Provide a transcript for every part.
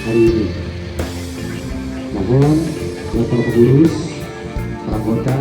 hari ini. Mohon Bapak pengurus, anggota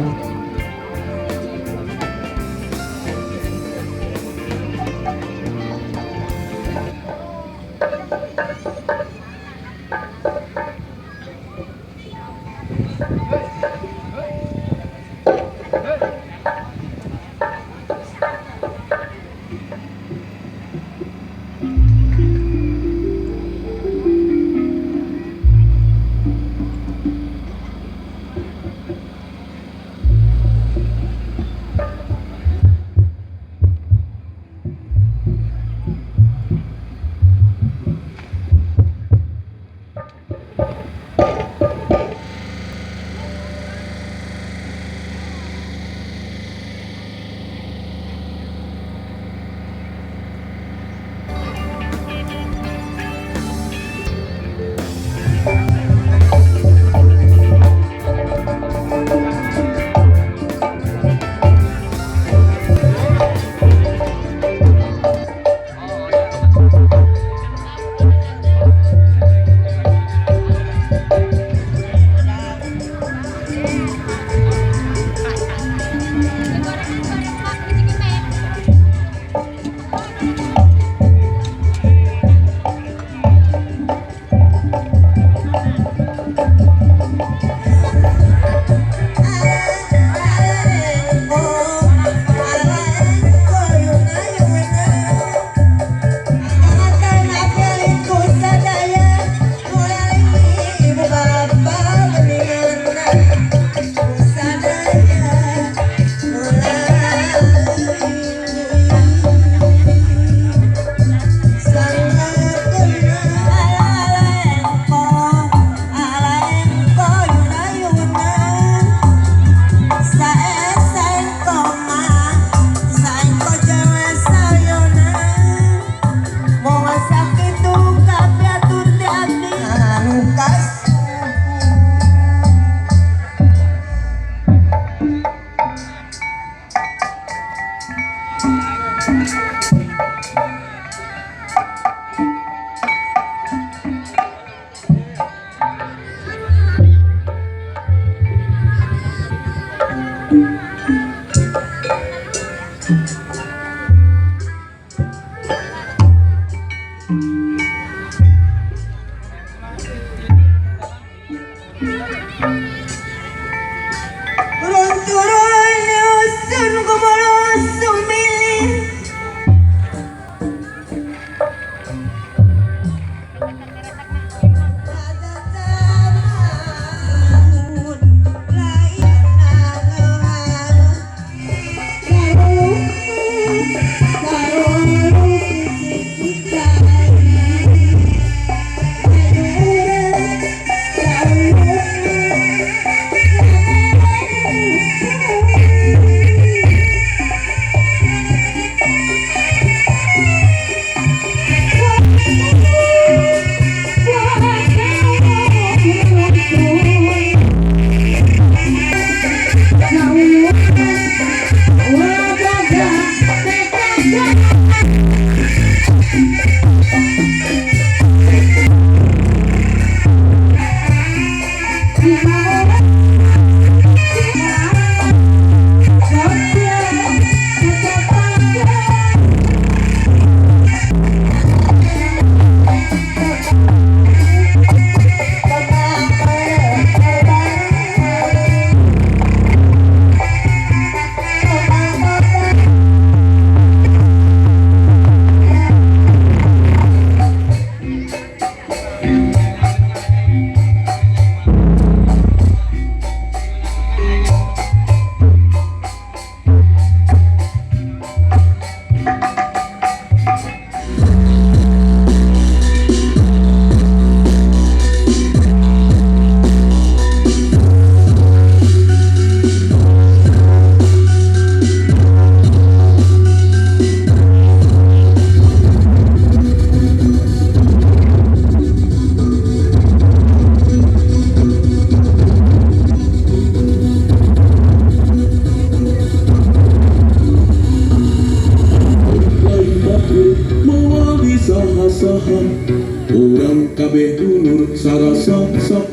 kabeh dulur sarasop sop.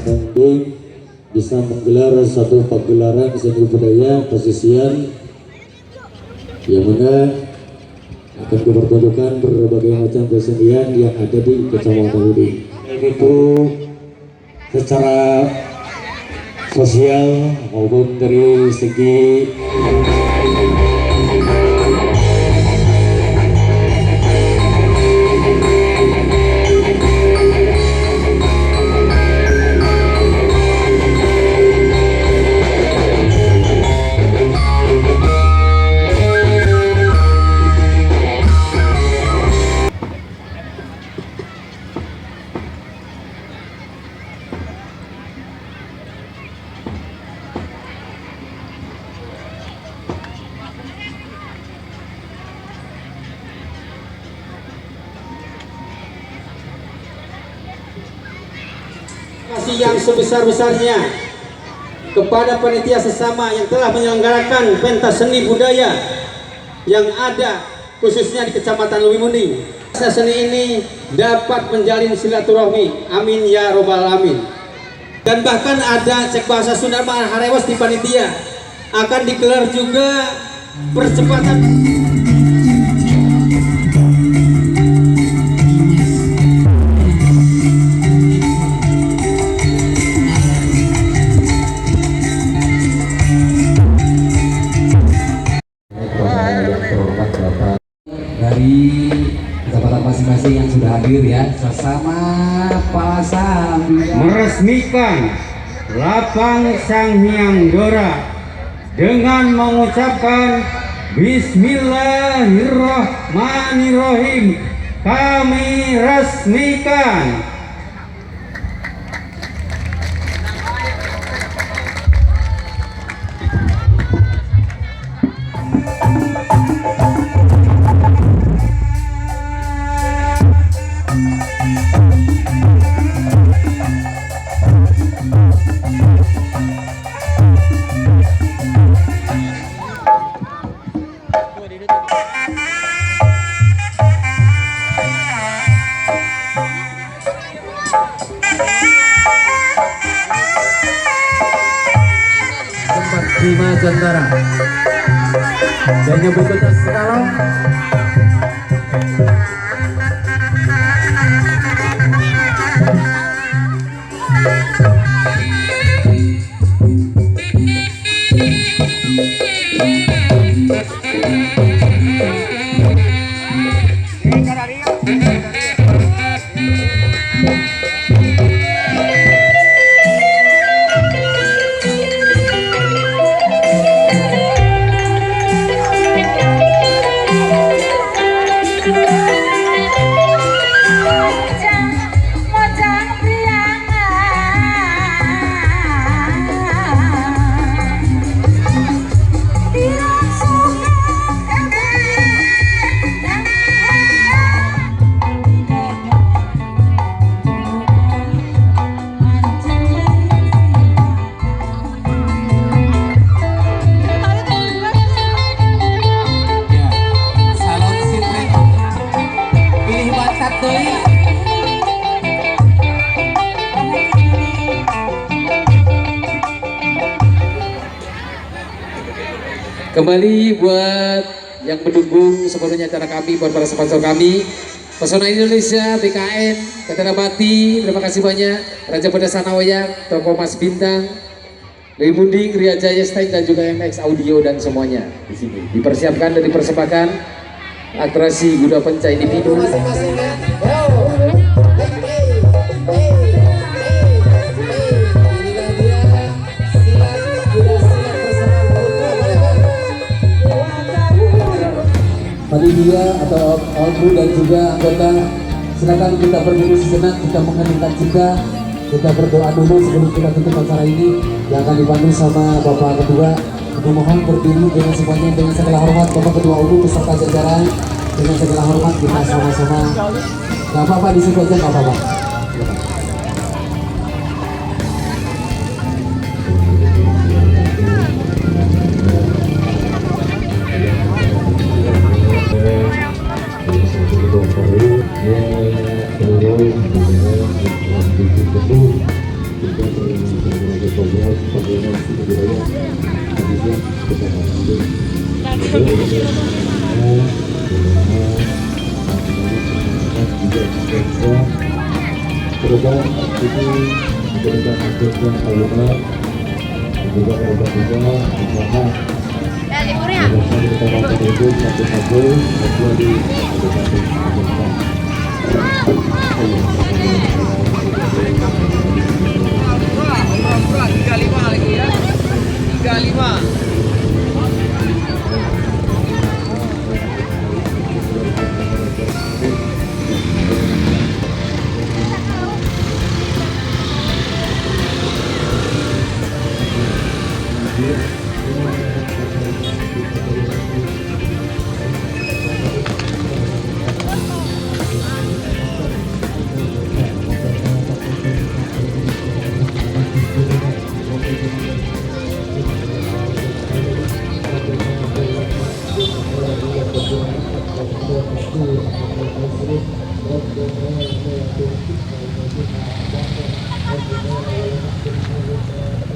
Mungkin bisa menggelar satu pagelaran seni budaya pesisian yang mana akan dipertunjukkan berbagai macam kesenian yang ada di Kecamatan Ludi. Itu secara sosial maupun dari segi kasih yang sebesar-besarnya kepada panitia sesama yang telah menyelenggarakan pentas seni budaya yang ada khususnya di Kecamatan Leuwi Munding. Seni ini dapat menjalin silaturahmi, amin ya robbal alamin. Dan bahkan ada cek bahasa Sunda harewas di panitia akan digelar juga percepatan. Dari kecamatan masing-masing yang sudah hadir ya, sesama pasang Meresmikan Lapang Sang Hyang Dora dengan mengucapkan Bismillahirrahmanirrahim. Kami resmikan. tempat Bima Jantara dan yang berikutnya sekarang Kembali buat yang mendukung sepenuhnya acara kami, buat para sponsor kami, Pesona Indonesia, BKN, Katana Bati, terima kasih banyak, Raja Pedas Sanawayang, Toko Mas Bintang, Leuwi Munding, Ria Jaya Stein, dan juga MX Audio dan semuanya di sini. Dipersiapkan dan dipersembahkan atraksi Kuda Penca individu. panitia atau output dan juga anggota, silakan kita berdiri sejenak, kita mengeningkan cinta, kita berdoa dulu sebelum kita tutup acara ini yang akan dipandu sama Bapak Ketua. Kami mohon berdiri dengan semuanya dengan segala hormat Bapak Ketua Umum beserta jajaran, dengan segala hormat kita sama-sama. Gak apa-apa di situ aja, gak apa-apa. perubahan ini memberikan hasilnya tahunan juga bersama liburnya kita akan hidup satu-satu kecuali Murah 35 lagi ya. 35. Thank you.